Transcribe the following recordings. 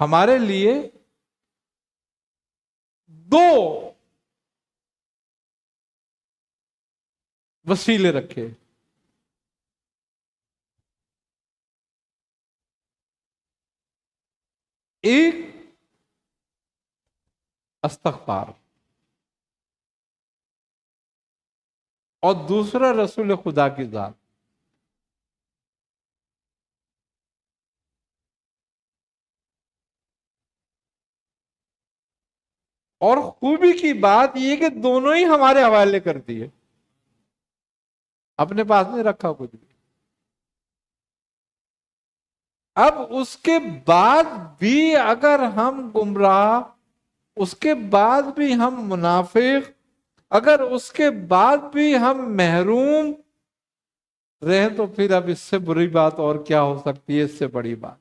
ہمارے لیے دو وسیلے رکھے. ایک استغفار اور دوسرا رسول خدا کی ذات. اور خوبی کی بات یہ کہ دونوں ہی ہمارے حوالے کر دیے، اپنے پاس نہیں رکھا کچھ بھی. اب اس کے بعد بھی اگر ہم گمراہ، اس کے بعد بھی ہم منافق، اگر اس کے بعد بھی ہم محروم رہے تو پھر اب اس سے بری بات اور کیا ہو سکتی ہے، اس سے بڑی بات.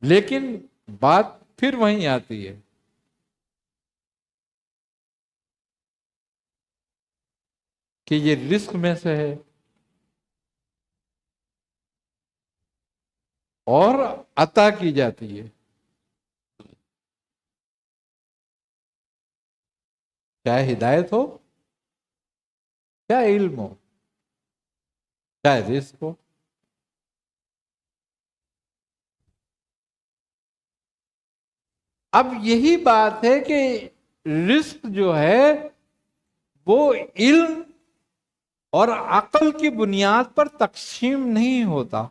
لیکن بات پھر وہیں آتی ہے کہ یہ رزق میں سے ہے اور عطا کی جاتی ہے، چاہے ہدایت ہو، چاہے علم ہو، چاہے رزق ہو. اب یہی بات ہے کہ رزق جو ہے وہ علم اور عقل کی بنیاد پر تقسیم نہیں ہوتا.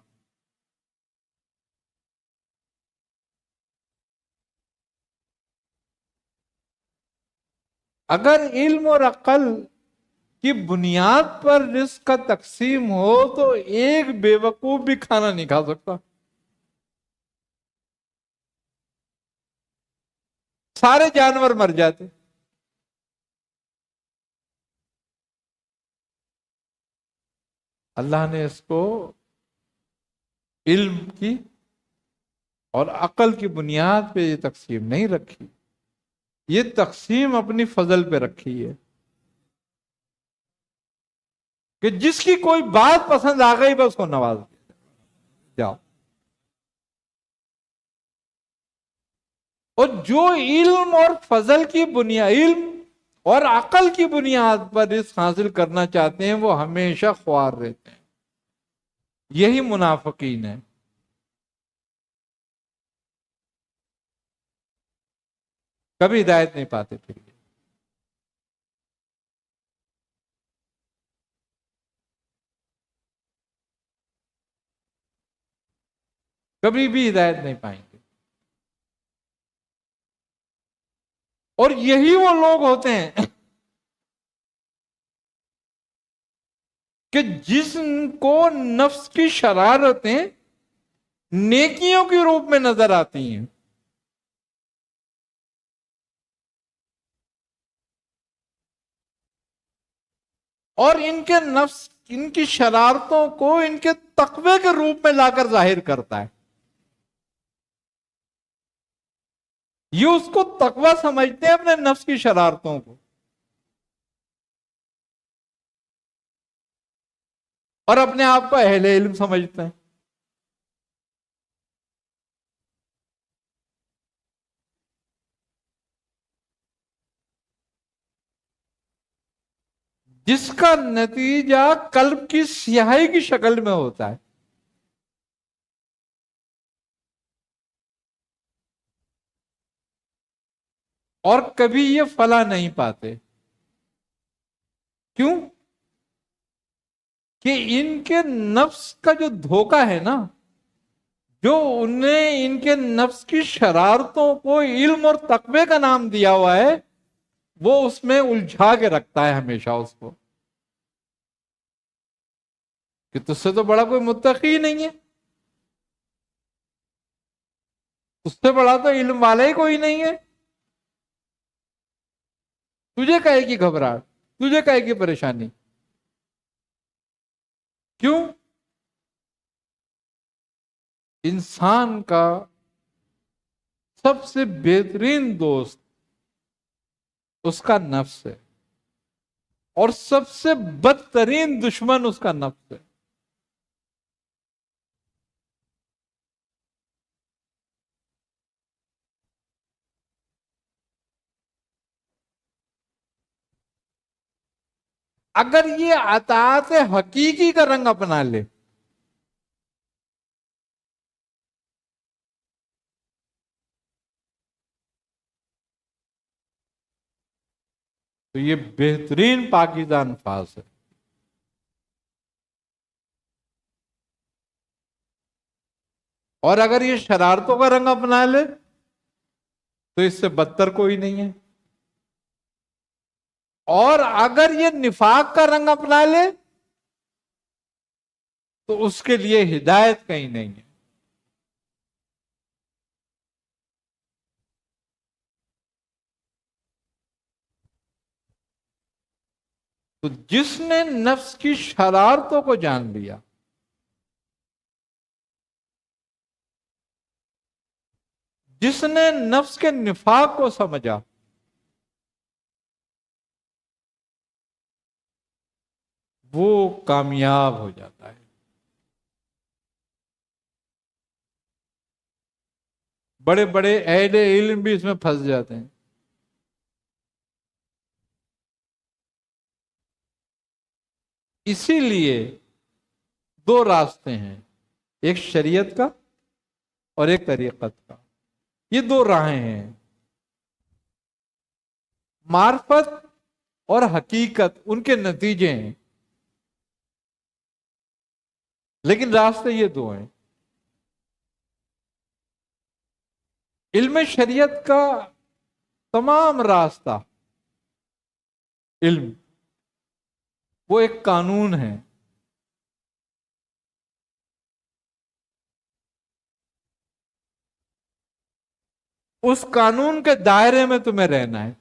اگر علم اور عقل کی بنیاد پر رزق کا تقسیم ہو تو ایک بے وقوف بھی کھانا نہیں کھا سکتا، سارے جانور مر جاتے. اللہ نے اس کو علم کی اور عقل کی بنیاد پہ یہ تقسیم نہیں رکھی، یہ تقسیم اپنی فضل پہ رکھی ہے کہ جس کی کوئی بات پسند آ گئی بس کو نواز دیا جاؤ. اور جو علم اور فضل کی بنیاد، علم اور عقل کی بنیاد پر رزق حاصل کرنا چاہتے ہیں وہ ہمیشہ خوار رہتے ہیں. یہی منافقین ہے. کبھی ہدایت نہیں پاتے پھر کبھی بھی ہدایت نہیں پائیں گے. اور یہی وہ لوگ ہوتے ہیں کہ جس کو نفس کی شرارتیں نیکیوں کے روپ میں نظر آتی ہیں، اور ان کے نفس ان کی شرارتوں کو ان کے تقوی کے روپ میں لا کر ظاہر کرتا ہے. یہ اس کو تقوی سمجھتے ہیں اپنے نفس کی شرارتوں کو، اور اپنے آپ کو اہل علم سمجھتے ہیں. جس کا نتیجہ قلب کی سیاہی کی شکل میں ہوتا ہے. اور کبھی یہ فلاح نہیں پاتے. کیوں؟ کہ ان کے نفس کا جو دھوکہ ہے نا، جو انہیں ان کے نفس کی شرارتوں کو علم اور تقوی کا نام دیا ہوا ہے، وہ اس میں الجھا کے رکھتا ہے ہمیشہ اس کو کہ تجھ سے تو بڑا کوئی متقی نہیں ہے، اس سے بڑا تو علم والا ہی کوئی نہیں ہے. تجھے کہے کی گھبراہٹ، تجھے کہے کی پریشانی. کیوں؟ انسان کا سب سے بہترین دوست اس کا نفس ہے، اور سب سے بدترین دشمن اس کا نفس ہے۔ اگر یہ اطاعت حقیقی کا رنگ اپنا لے، تو یہ بہترین پاکیزہ انفاس ہے۔ اور اگر یہ شرارتوں کا رنگ اپنا لے تو اس سے بدتر کوئی نہیں ہے۔ اور اگر یہ نفاق کا رنگ اپنا لے تو اس کے لیے ہدایت کہیں نہیں ہے۔ تو جس نے نفس کی شرارتوں کو جان لیا، جس نے نفس کے نفاق کو سمجھا، وہ کامیاب ہو جاتا ہے۔ بڑے بڑے اہل علم بھی اس میں پھنس جاتے ہیں۔ اسی لیے دو راستے ہیں، ایک شریعت کا اور ایک طریقت کا۔ یہ دو راہیں ہیں، معرفت اور حقیقت ان کے نتیجے ہیں، لیکن راستے یہ دو ہیں۔ علم شریعت کا تمام راستہ، علم وہ ایک قانون ہے۔ اس قانون کے دائرے میں تمہیں رہنا ہے۔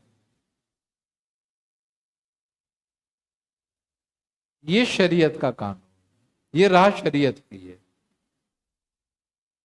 یہ شریعت کا قانون، یہ راہ شریعت کی ہے۔